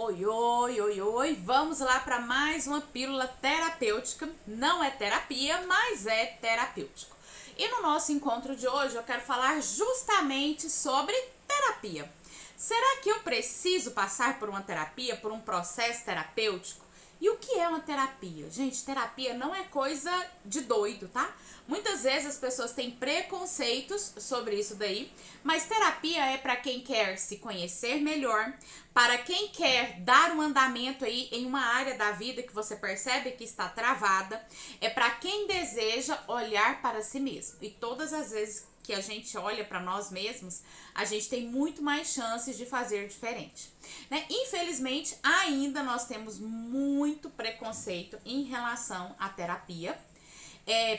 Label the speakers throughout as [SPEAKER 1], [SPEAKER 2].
[SPEAKER 1] Oi, oi, oi, oi, vamos lá para mais uma pílula terapêutica. Não é terapia, mas é terapêutico. E no nosso encontro de hoje eu quero falar justamente sobre terapia. Será que eu preciso passar por uma terapia, por um processo terapêutico? E o que é uma terapia? Gente, terapia não é coisa de doido, tá? Muitas vezes as pessoas têm preconceitos sobre isso daí, mas terapia é para quem quer se conhecer melhor, para quem quer dar um andamento aí em uma área da vida que você percebe que está travada, é para quem deseja olhar para si mesmo. E todas as vezes que a gente olha para nós mesmos, a gente tem muito mais chances de fazer diferente, né? Infelizmente, ainda nós temos muito preconceito em relação à terapia.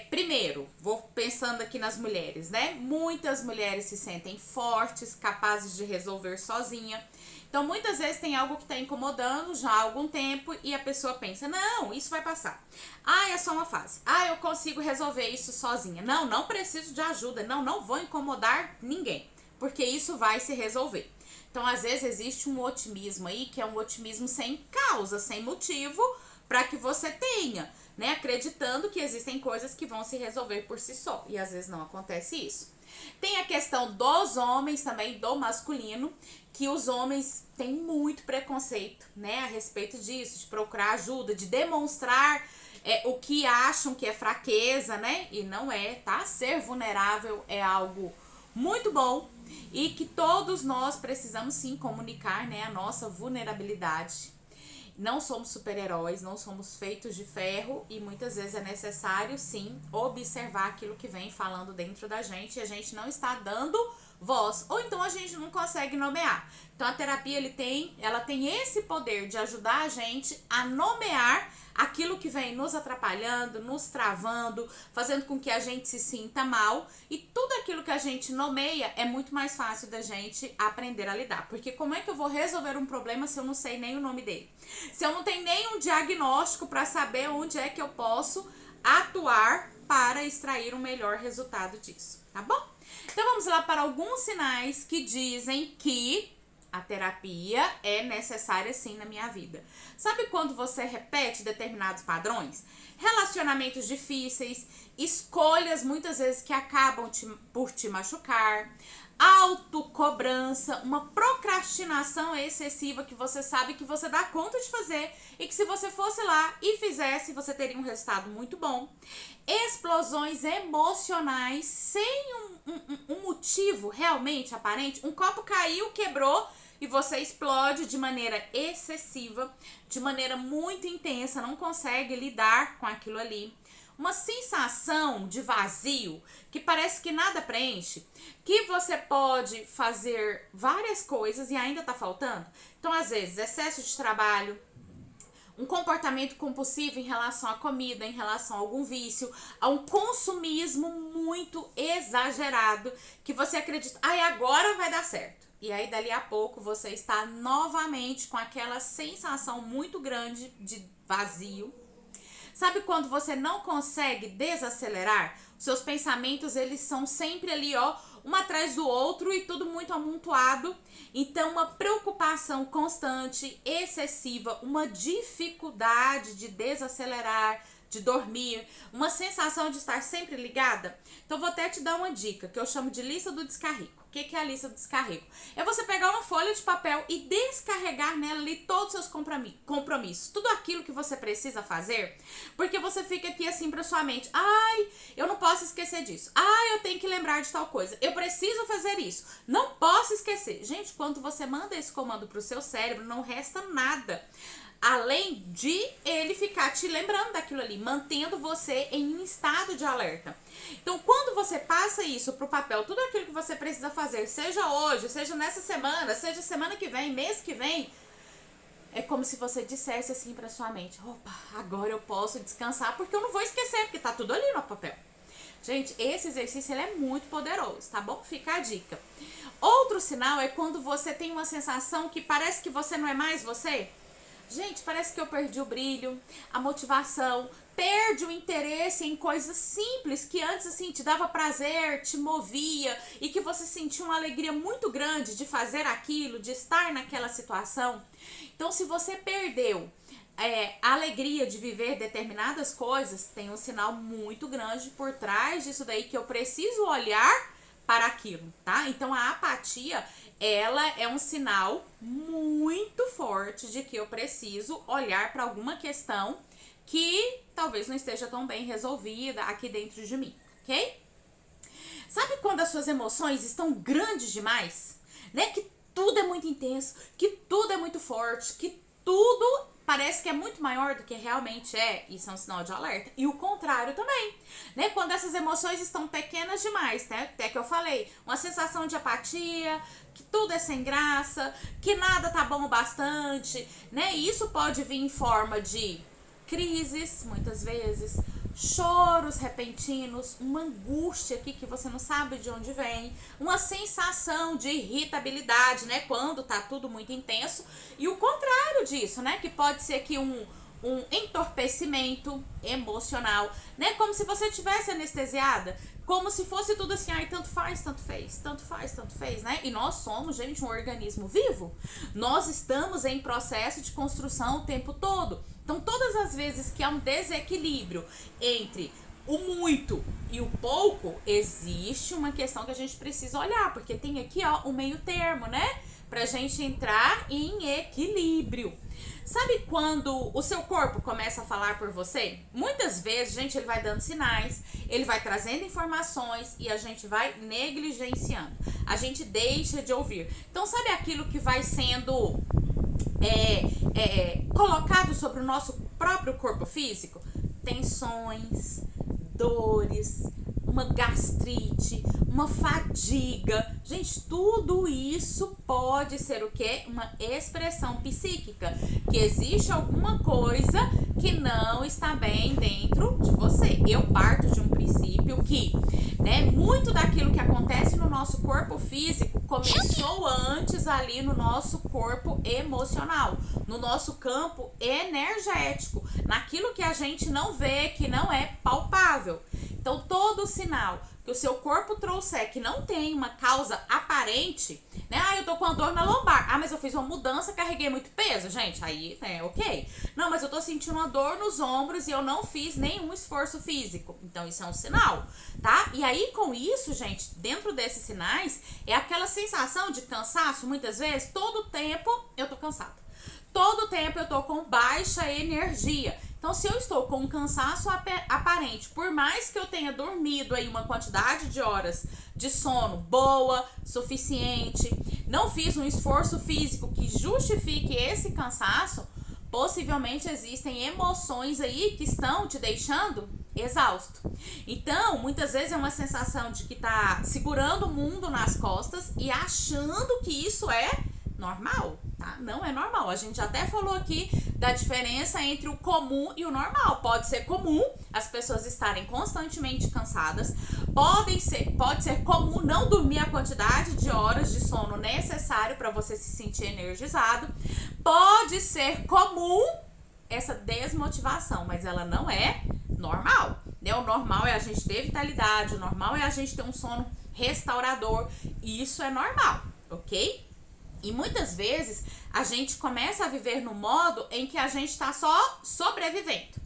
[SPEAKER 1] Primeiro, vou pensando aqui nas mulheres, né? Muitas mulheres se sentem fortes, capazes de resolver sozinha. Então, muitas vezes tem algo que está incomodando já há algum tempo e a pessoa pensa, não, isso vai passar. Ah, é só uma fase. Ah, eu consigo resolver isso sozinha. Não, não preciso de ajuda. Não, não vou incomodar ninguém, porque isso vai se resolver. Então, às vezes, existe um otimismo aí, que é um otimismo sem causa, sem motivo, para que você tenha, né? Acreditando que existem coisas que vão se resolver por si só. E às vezes não acontece isso. Tem a questão dos homens também, do masculino, que os homens têm muito preconceito, né, a respeito disso, de procurar ajuda, de demonstrar o que acham que é fraqueza, né, e não é, tá? Ser vulnerável é algo muito bom e que todos nós precisamos sim comunicar, né, a nossa vulnerabilidade. Não somos super-heróis, não somos feitos de ferro e muitas vezes é necessário sim observar aquilo que vem falando dentro da gente e a gente não está dando voz, ou então a gente não consegue nomear. Então a terapia ela tem esse poder de ajudar a gente a nomear aquilo que vem nos atrapalhando, nos travando, fazendo com que a gente se sinta mal, e tudo aquilo que a gente nomeia é muito mais fácil da gente aprender a lidar. Porque como é que eu vou resolver um problema se eu não sei nem o nome dele? Se eu não tenho nem um diagnóstico para saber onde é que eu posso atuar para extrair um melhor resultado disso, tá bom? Então vamos lá para alguns sinais que dizem que a terapia é necessária sim na minha vida. Sabe quando você repete determinados padrões? Relacionamentos difíceis, escolhas muitas vezes que acabam por te machucar, autocobrança, uma procrastinação excessiva que você sabe que você dá conta de fazer e que se você fosse lá e fizesse, você teria um resultado muito bom. Explosões emocionais sem um motivo realmente aparente. Um copo caiu, quebrou e você explode de maneira excessiva, de maneira muito intensa, não consegue lidar com aquilo ali. Uma sensação de vazio, que parece que nada preenche, que você pode fazer várias coisas e ainda tá faltando. Então, às vezes, excesso de trabalho, um comportamento compulsivo em relação à comida, em relação a algum vício, a um consumismo muito exagerado, que você acredita, agora vai dar certo. E aí, dali a pouco, você está novamente com aquela sensação muito grande de vazio. Sabe quando você não consegue desacelerar? Os seus pensamentos, eles são sempre ali, ó, um atrás do outro e tudo muito amontoado. Então, uma preocupação constante, excessiva, uma dificuldade de desacelerar, de dormir, uma sensação de estar sempre ligada. Então, vou até te dar uma dica, que eu chamo de lista do descarrego. O que é a lista do descarrego? É você pegar uma folha de papel e descarregar nela ali todos os seus compromissos, tudo aquilo que você precisa fazer, porque você fica aqui assim pra sua mente, eu não posso esquecer disso, eu tenho que lembrar de tal coisa, eu preciso fazer isso, não posso esquecer. Gente, quando você manda esse comando pro seu cérebro, não resta nada além de ele ficar te lembrando daquilo ali, mantendo você em um estado de alerta. Então, quando você passa isso pro papel, tudo aquilo que você precisa fazer, seja hoje, seja nessa semana, seja semana que vem, mês que vem, é como se você dissesse assim pra sua mente, opa, agora eu posso descansar, porque eu não vou esquecer, porque tá tudo ali no papel. Gente, esse exercício ele é muito poderoso, tá bom? Fica a dica. Outro sinal é quando você tem uma sensação que parece que você não é mais você. Gente, parece que eu perdi o brilho, a motivação, perde o interesse em coisas simples que antes assim te dava prazer, te movia e que você sentia uma alegria muito grande de fazer aquilo, de estar naquela situação. Então, se você perdeu a alegria de viver determinadas coisas, tem um sinal muito grande por trás disso daí que eu preciso olhar para aquilo, tá? Então a apatia, ela é um sinal muito forte de que eu preciso olhar para alguma questão que talvez não esteja tão bem resolvida aqui dentro de mim, ok? Sabe quando as suas emoções estão grandes demais, né? Que tudo é muito intenso, que tudo é muito forte, que tudo parece que é muito maior do que realmente é, isso é um sinal de alerta. E o contrário também, né? Quando essas emoções estão pequenas demais, né? Até que eu falei, uma sensação de apatia, que tudo é sem graça, que nada tá bom o bastante, né? E isso pode vir em forma de crises, muitas vezes, choros repentinos, uma angústia aqui que você não sabe de onde vem, uma sensação de irritabilidade, né, quando tá tudo muito intenso, e o contrário disso, né, que pode ser que um entorpecimento emocional, né, como se você tivesse anestesiada, como se fosse tudo assim, ai, tanto faz, tanto fez, tanto faz, tanto fez, né? E nós somos, gente, um organismo vivo. Nós estamos em processo de construção o tempo todo. Então, todas as vezes que há um desequilíbrio entre o muito e o pouco, existe uma questão que a gente precisa olhar, porque tem aqui, ó, o meio termo, né? Pra gente entrar em equilíbrio. Sabe quando o seu corpo começa a falar por você? Muitas vezes, gente, ele vai dando sinais, ele vai trazendo informações e a gente vai negligenciando. A gente deixa de ouvir. Então, sabe aquilo que vai sendo colocado sobre o nosso próprio corpo físico? Tensões, dores, uma gastrite, uma fadiga. Gente, tudo isso pode ser o quê? Uma expressão psíquica, que existe alguma coisa que não está bem dentro de você. Eu parto de um princípio que, né, muito daquilo que acontece no nosso corpo físico começou antes ali no nosso corpo emocional, no nosso campo energético, naquilo que a gente não vê, que não é palpável. Então, todo sinal que o seu corpo trouxer que não tem uma causa aparente, né? Ah, eu tô com a dor na lombar. Ah, mas eu fiz uma mudança, carreguei muito peso, gente. Aí, ok. Não, mas eu tô sentindo uma dor nos ombros e eu não fiz nenhum esforço físico. Então, isso é um sinal, tá? E aí, com isso, gente, dentro desses sinais, é aquela sensação de cansaço, muitas vezes, todo tempo eu tô cansada. Todo tempo eu tô com baixa energia. Então, se eu estou com um cansaço aparente, por mais que eu tenha dormido aí uma quantidade de horas de sono boa, suficiente, não fiz um esforço físico que justifique esse cansaço, possivelmente existem emoções aí que estão te deixando exausto. Então, muitas vezes é uma sensação de que tá segurando o mundo nas costas e achando que isso é normal, tá? Não é normal. A gente até falou aqui da diferença entre o comum e o normal. Pode ser comum as pessoas estarem constantemente cansadas, pode ser comum não dormir a quantidade de horas de sono necessário para você se sentir energizado, pode ser comum essa desmotivação, mas ela não é normal, né? O normal é a gente ter vitalidade, o normal é a gente ter um sono restaurador, e isso é normal, ok? E muitas vezes a gente começa a viver no modo em que a gente está só sobrevivendo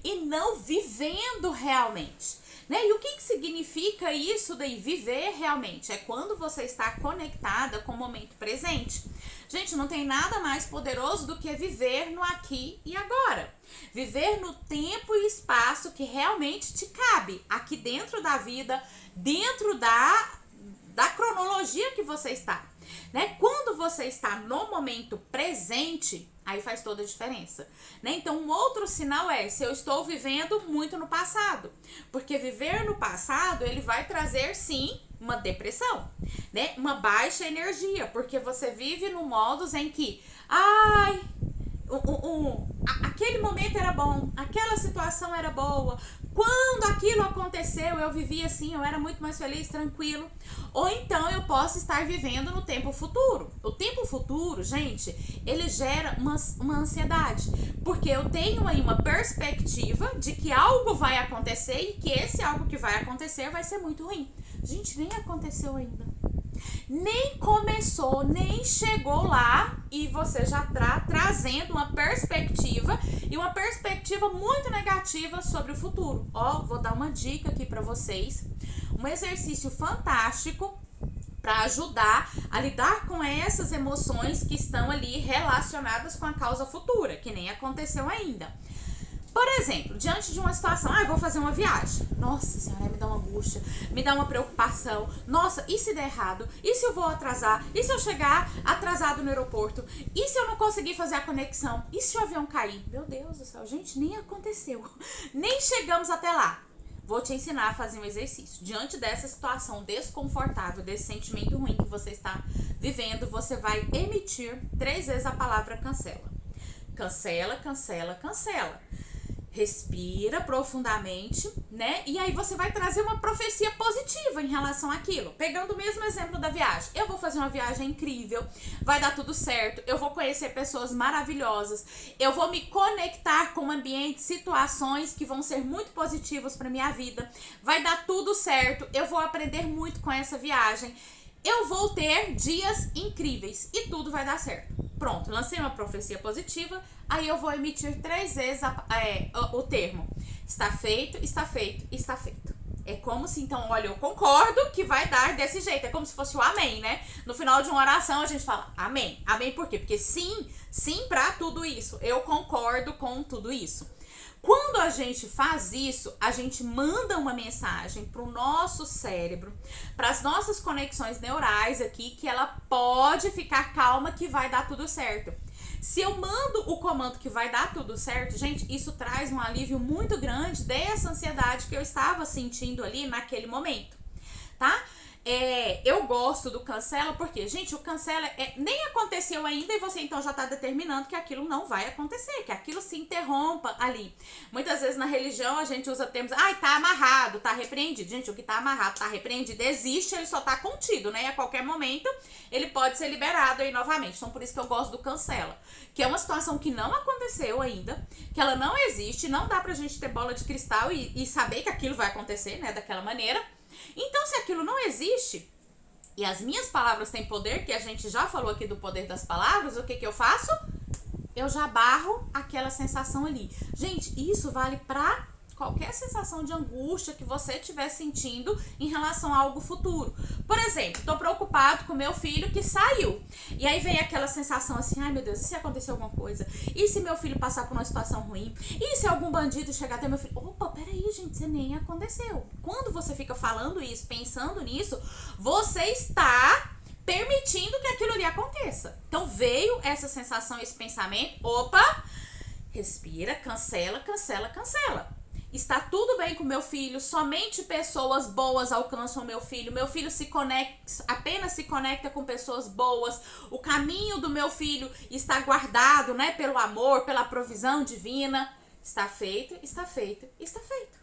[SPEAKER 1] e não vivendo realmente, né? E o que significa isso daí, viver realmente? É quando você está conectada com o momento presente. Gente, não tem nada mais poderoso do que viver no aqui e agora. Viver no tempo e espaço que realmente te cabe, aqui dentro da vida, dentro da cronologia que você está. Né? Quando você está no momento presente, aí faz toda a diferença, né? Então, um outro sinal é se eu estou vivendo muito no passado, porque viver no passado, ele vai trazer, sim, uma depressão, né? Uma baixa energia, porque você vive no modus em que, aquele momento era bom, aquela situação era boa, quando aquilo aconteceu, eu vivi assim, eu era muito mais feliz, tranquilo. Ou então eu posso estar vivendo no tempo futuro. O tempo futuro, gente, ele gera uma ansiedade. Porque eu tenho aí uma perspectiva de que algo vai acontecer e que esse algo que vai acontecer vai ser muito ruim. Gente, nem aconteceu ainda. Nem começou, nem chegou lá e você já tá trazendo uma perspectiva e uma perspectiva muito negativa sobre o futuro. Ó, vou dar uma dica aqui pra vocês. Um exercício fantástico para ajudar a lidar com essas emoções que estão ali relacionadas com a causa futura, que nem aconteceu ainda. Por exemplo, diante de uma situação, eu vou fazer uma viagem. Nossa senhora, me dá uma angústia, me dá uma preocupação. Nossa, e se der errado? E se eu vou atrasar? E se eu chegar atrasado no aeroporto? E se eu não conseguir fazer a conexão? E se o avião cair? Meu Deus do céu, gente, nem aconteceu. Nem chegamos até lá. Vou te ensinar a fazer um exercício. Diante dessa situação desconfortável, desse sentimento ruim que você está vivendo, você vai emitir 3 vezes a palavra cancela. Cancela, cancela, cancela. Respira profundamente, né? E aí você vai trazer uma profecia positiva em relação àquilo. Pegando o mesmo exemplo da viagem. Eu vou fazer uma viagem incrível, vai dar tudo certo, eu vou conhecer pessoas maravilhosas, eu vou me conectar com ambientes, situações que vão ser muito positivos para minha vida, vai dar tudo certo, eu vou aprender muito com essa viagem, eu vou ter dias incríveis e tudo vai dar certo. Pronto, lancei uma profecia positiva, aí eu vou emitir 3 vezes o termo. Está feito, está feito, está feito. É como se, então, olha, eu concordo que vai dar desse jeito. É como se fosse o amém, né? No final de uma oração a gente fala amém. Amém por quê? Porque sim pra tudo isso. Eu concordo com tudo isso. Quando a gente faz isso, a gente manda uma mensagem para o nosso cérebro, para as nossas conexões neurais aqui, que ela pode ficar calma que vai dar tudo certo. Se eu mando o comando que vai dar tudo certo, gente, isso traz um alívio muito grande dessa ansiedade que eu estava sentindo ali naquele momento, tá? Eu gosto do cancela porque, gente, o cancela nem aconteceu ainda e você então já tá determinando que aquilo não vai acontecer, que aquilo se interrompa ali. Muitas vezes na religião a gente usa termos, tá amarrado, tá repreendido. Gente, o que tá amarrado, tá repreendido, existe, ele só tá contido, né? E a qualquer momento ele pode ser liberado aí novamente. Então por isso que eu gosto do cancela, que é uma situação que não aconteceu ainda, que ela não existe, não dá pra gente ter bola de cristal e saber que aquilo vai acontecer, né, daquela maneira. Então, se aquilo não existe, e as minhas palavras têm poder, que a gente já falou aqui do poder das palavras, o que eu faço? Eu já barro aquela sensação ali. Gente, isso vale pra qualquer sensação de angústia que você estiver sentindo em relação a algo futuro. Por exemplo, tô preocupado com meu filho que saiu. E aí vem aquela sensação assim, ai meu Deus, e se acontecer alguma coisa? E se meu filho passar por uma situação ruim? E se algum bandido chegar até meu filho? Opa, peraí, gente, isso nem aconteceu. Quando você fica falando isso, pensando nisso, você está permitindo que aquilo ali aconteça. Então veio essa sensação, esse pensamento, opa, respira, cancela, cancela, cancela. Está tudo bem com meu filho, somente pessoas boas alcançam meu filho apenas se conecta com pessoas boas, o caminho do meu filho está guardado, né, pelo amor, pela provisão divina. Está feito, está feito, está feito.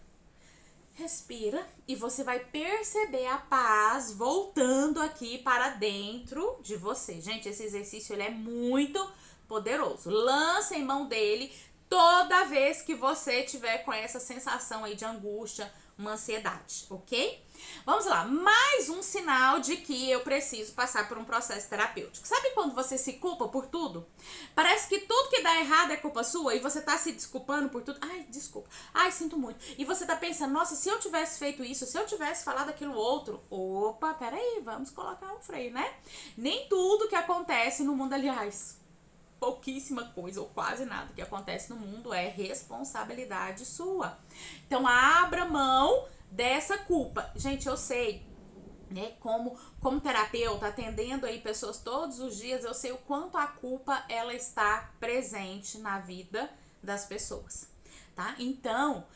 [SPEAKER 1] Respira e você vai perceber a paz voltando aqui para dentro de você. Gente, esse exercício ele é muito poderoso. Lança em mão dele toda vez que você tiver com essa sensação aí de angústia, uma ansiedade, ok? Vamos lá, mais um sinal de que eu preciso passar por um processo terapêutico. Sabe quando você se culpa por tudo? Parece que tudo que dá errado é culpa sua e você tá se desculpando por tudo. Ai, desculpa. Ai, sinto muito. E você tá pensando, nossa, se eu tivesse feito isso, se eu tivesse falado aquilo outro. Opa, peraí, vamos colocar um freio, né? Nem tudo que acontece no mundo, aliás, pouquíssima coisa ou quase nada que acontece no mundo é responsabilidade sua. Então abra mão dessa culpa. Gente, eu sei, né, como terapeuta, atendendo aí pessoas todos os dias, eu sei o quanto a culpa ela está presente na vida das pessoas, tá? Então,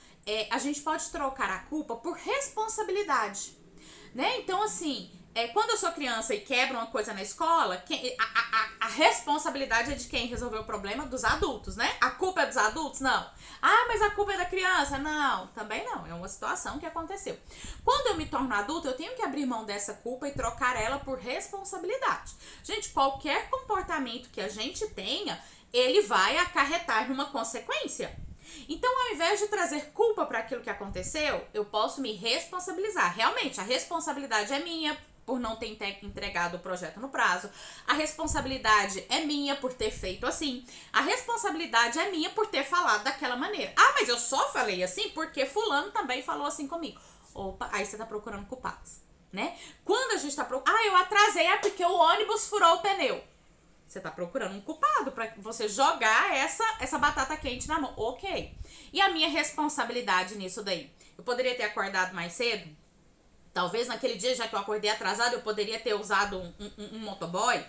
[SPEAKER 1] a gente pode trocar a culpa por responsabilidade, né? Então, assim, quando eu sou criança e quebro uma coisa na escola, a responsabilidade é de quem resolveu o problema? Dos adultos, né? A culpa é dos adultos? Não. Ah, mas a culpa é da criança? Não, também não. É uma situação que aconteceu. Quando eu me torno adulta, eu tenho que abrir mão dessa culpa e trocar ela por responsabilidade. Gente, qualquer comportamento que a gente tenha, ele vai acarretar numa consequência. Então, ao invés de trazer culpa para aquilo que aconteceu, eu posso me responsabilizar. Realmente, a responsabilidade é minha por não ter entregado o projeto no prazo. A responsabilidade é minha por ter feito assim. A responsabilidade é minha por ter falado daquela maneira. Ah, mas eu só falei assim porque fulano também falou assim comigo. Opa, aí você tá procurando culpados, né? Quando a gente tá procurando... Ah, eu atrasei, porque o ônibus furou o pneu. Você tá procurando um culpado pra você jogar essa batata quente na mão. Ok. E a minha responsabilidade nisso daí? Eu poderia ter acordado mais cedo? Talvez naquele dia, já que eu acordei atrasado, eu poderia ter usado um motoboy.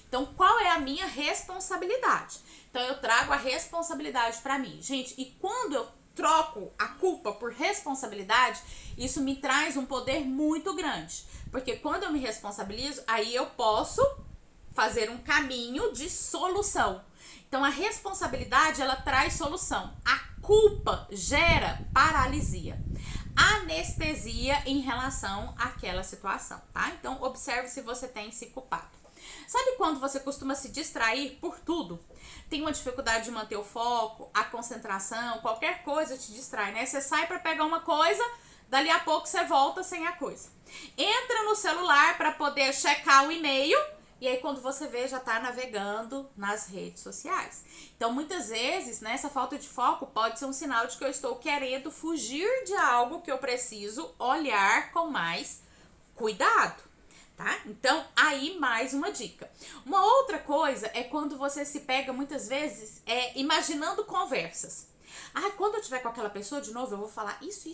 [SPEAKER 1] Então, qual é a minha responsabilidade? Então, eu trago a responsabilidade pra mim. Gente, e quando eu troco a culpa por responsabilidade, isso me traz um poder muito grande. Porque quando eu me responsabilizo, aí eu posso fazer um caminho de solução. Então, a responsabilidade, ela traz solução. A culpa gera paralisia, anestesia em relação àquela situação, tá? Então, observe se você tem se culpado. Sabe quando você costuma se distrair por tudo? Tem uma dificuldade de manter o foco, a concentração, qualquer coisa te distrai, né? Você sai para pegar uma coisa, dali a pouco você volta sem a coisa. Entra no celular para poder checar o e-mail, e aí, quando você vê, já tá navegando nas redes sociais. Então, muitas vezes, né, essa falta de foco pode ser um sinal de que eu estou querendo fugir de algo que eu preciso olhar com mais cuidado, tá? Então, aí, mais uma dica. Uma outra coisa é quando você se pega, muitas vezes, imaginando conversas. Ah, quando eu estiver com aquela pessoa de novo, eu vou falar isso.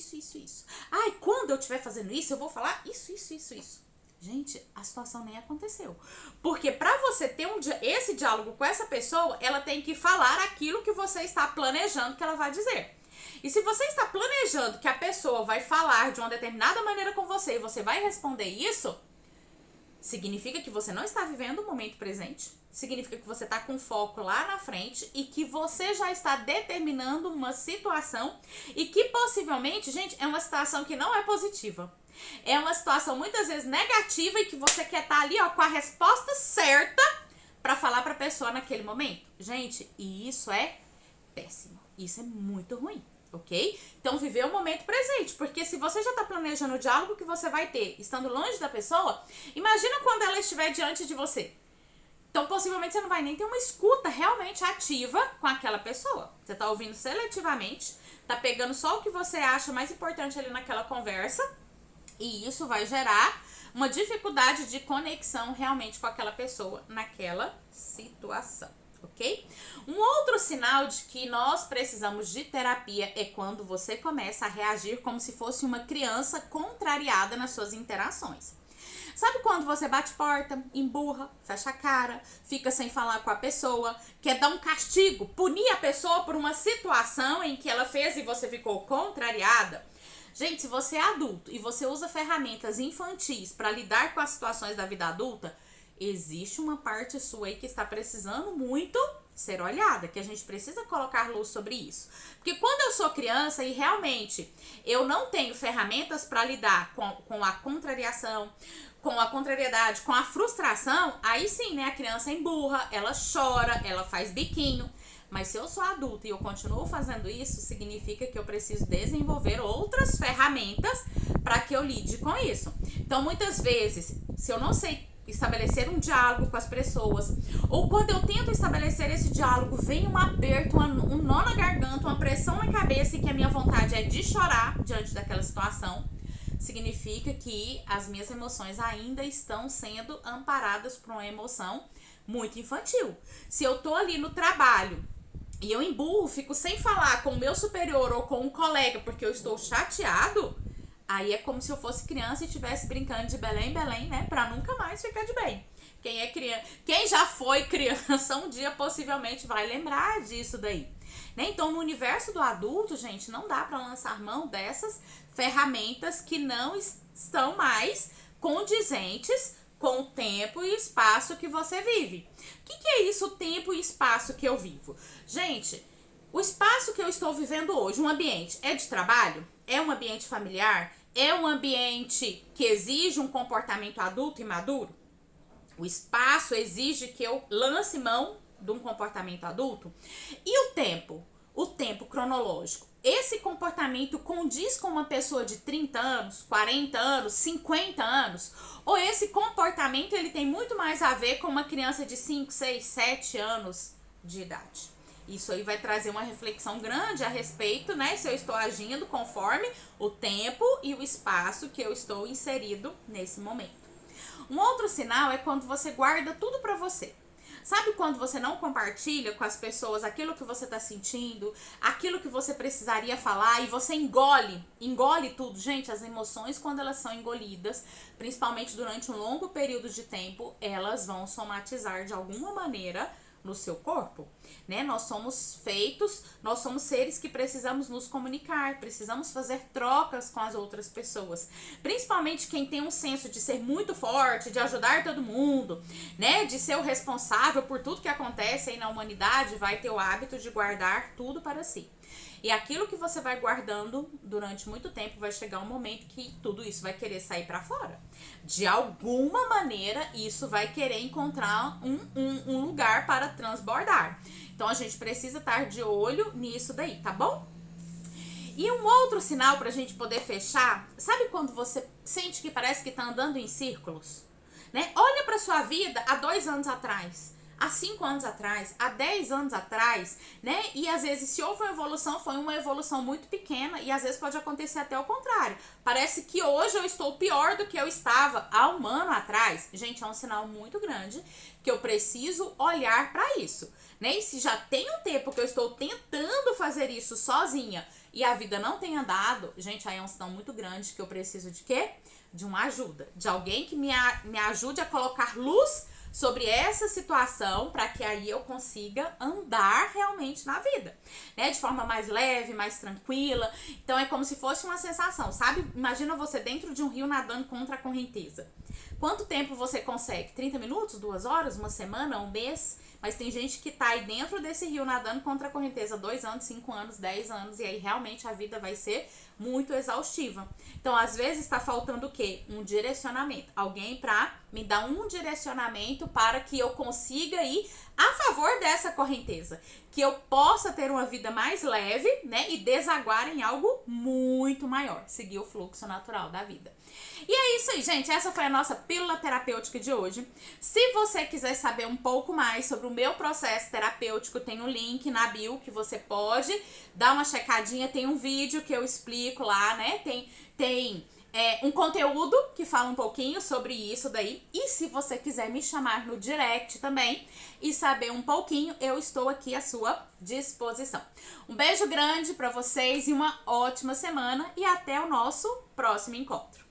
[SPEAKER 1] Ai, quando eu estiver fazendo isso, eu vou falar isso. Gente, a situação nem aconteceu. Porque para você ter esse diálogo com essa pessoa, ela tem que falar aquilo que você está planejando que ela vai dizer. E se você está planejando que a pessoa vai falar de uma determinada maneira com você e você vai responder isso, significa que você não está vivendo o momento presente. Significa que você está com foco lá na frente e que você já está determinando uma situação e que possivelmente, gente, é uma situação que não é positiva. É uma situação muitas vezes negativa e que você quer estar ali, ó, com a resposta certa para falar para a pessoa naquele momento. Gente, e isso é péssimo. Isso é muito ruim, ok? Então, viver o momento presente. Porque se você já está planejando o diálogo que você vai ter estando longe da pessoa, imagina quando ela estiver diante de você. Então, possivelmente, você não vai nem ter uma escuta realmente ativa com aquela pessoa. Você tá ouvindo seletivamente, tá pegando só o que você acha mais importante ali naquela conversa, e isso vai gerar uma dificuldade de conexão realmente com aquela pessoa naquela situação, ok? Um outro sinal de que nós precisamos de terapia é quando você começa a reagir como se fosse uma criança contrariada nas suas interações. Sabe quando você bate porta, emburra, fecha a cara, fica sem falar com a pessoa, quer dar um castigo, punir a pessoa por uma situação em que ela fez e você ficou contrariada? Gente, se você é adulto e você usa ferramentas infantis para lidar com as situações da vida adulta, existe uma parte sua aí que está precisando muito ser olhada, que a gente precisa colocar luz sobre isso. Porque quando eu sou criança e realmente eu não tenho ferramentas para lidar com a contrariação, com a contrariedade, com a frustração, aí sim, né, a criança emburra, ela chora, ela faz biquinho. Mas se eu sou adulta e eu continuo fazendo isso, significa que eu preciso desenvolver outras ferramentas para que eu lide com isso. Então, muitas vezes, se eu não sei estabelecer um diálogo com as pessoas, ou quando eu tento estabelecer esse diálogo, vem um aperto, um nó na garganta, uma pressão na cabeça e que a minha vontade é de chorar diante daquela situação, significa que as minhas emoções ainda estão sendo amparadas por uma emoção muito infantil. Se eu tô ali no trabalho e eu emburro, fico sem falar com o meu superior ou com um colega porque eu estou chateado, aí é como se eu fosse criança e estivesse brincando de Belém, né? Pra nunca mais ficar de bem. Quem é criança, quem já foi criança um dia possivelmente vai lembrar disso daí, né? Então, no universo do adulto, gente, não dá pra lançar mão dessas ferramentas que não estão mais condizentes com o tempo e espaço que você vive. O que é isso, o tempo e espaço que eu vivo? Gente, o espaço que eu estou vivendo hoje, um ambiente, é de trabalho? É um ambiente familiar? É um ambiente que exige um comportamento adulto e maduro? O espaço exige que eu lance mão de um comportamento adulto? E o tempo? O tempo cronológico. Esse comportamento condiz com uma pessoa de 30 anos, 40 anos, 50 anos? Ou esse comportamento ele tem muito mais a ver com uma criança de 5, 6, 7 anos de idade? Isso aí vai trazer uma reflexão grande a respeito, né? Se eu estou agindo conforme o tempo e o espaço que eu estou inserido nesse momento. Um outro sinal é quando você guarda tudo pra você. Sabe quando você não compartilha com as pessoas aquilo que você tá sentindo, aquilo que você precisaria falar e você engole tudo? Gente, as emoções quando elas são engolidas, principalmente durante um longo período de tempo, elas vão somatizar de alguma maneira no seu corpo, né? Nós somos seres que precisamos nos comunicar, precisamos fazer trocas com as outras pessoas, principalmente quem tem um senso de ser muito forte, de ajudar todo mundo, né? De ser o responsável por tudo que acontece aí na humanidade, vai ter o hábito de guardar tudo para si. E aquilo que você vai guardando durante muito tempo, vai chegar um momento que tudo isso vai querer sair para fora. De alguma maneira, isso vai querer encontrar um lugar para transbordar. Então, a gente precisa estar de olho nisso daí, tá bom? E um outro sinal pra gente poder fechar, sabe quando você sente que parece que tá andando em círculos? Né? Olha pra sua vida há 2 anos atrás. Há 5 anos atrás, há 10 anos atrás, né? E às vezes, se houve uma evolução, foi uma evolução muito pequena e às vezes pode acontecer até o contrário. Parece que hoje eu estou pior do que eu estava há 1 ano atrás. Gente, é um sinal muito grande que eu preciso olhar para isso, né? E se já tem um tempo que eu estou tentando fazer isso sozinha e a vida não tem andado, gente, aí é um sinal muito grande que eu preciso de quê? De uma ajuda, de alguém que me ajude a colocar luz sobre essa situação, para que aí eu consiga andar realmente na vida, né? De forma mais leve, mais tranquila. Então é como se fosse uma sensação, sabe? Imagina você dentro de um rio nadando contra a correnteza. Quanto tempo você consegue? 30 minutos? 2 horas? 1 semana? 1 mês? Mas tem gente que tá aí dentro desse rio nadando contra a correnteza 2 anos, 5 anos, 10 anos, e aí realmente a vida vai ser muito exaustiva. Então, às vezes, tá faltando o quê? Um direcionamento. Alguém pra me dar um direcionamento para que eu consiga ir a favor dessa correnteza. Que eu possa ter uma vida mais leve, né? E desaguar em algo muito maior. Seguir o fluxo natural da vida. E é isso aí, gente. Essa foi a nossa pílula terapêutica de hoje. Se você quiser saber um pouco mais sobre o meu processo terapêutico, tem um link na bio que você pode dar uma checadinha. Tem um vídeo que eu explico lá, né? Tem um conteúdo que fala um pouquinho sobre isso daí. E se você quiser me chamar no direct também e saber um pouquinho, eu estou aqui à sua disposição. Um beijo grande pra vocês e uma ótima semana. E até o nosso próximo encontro.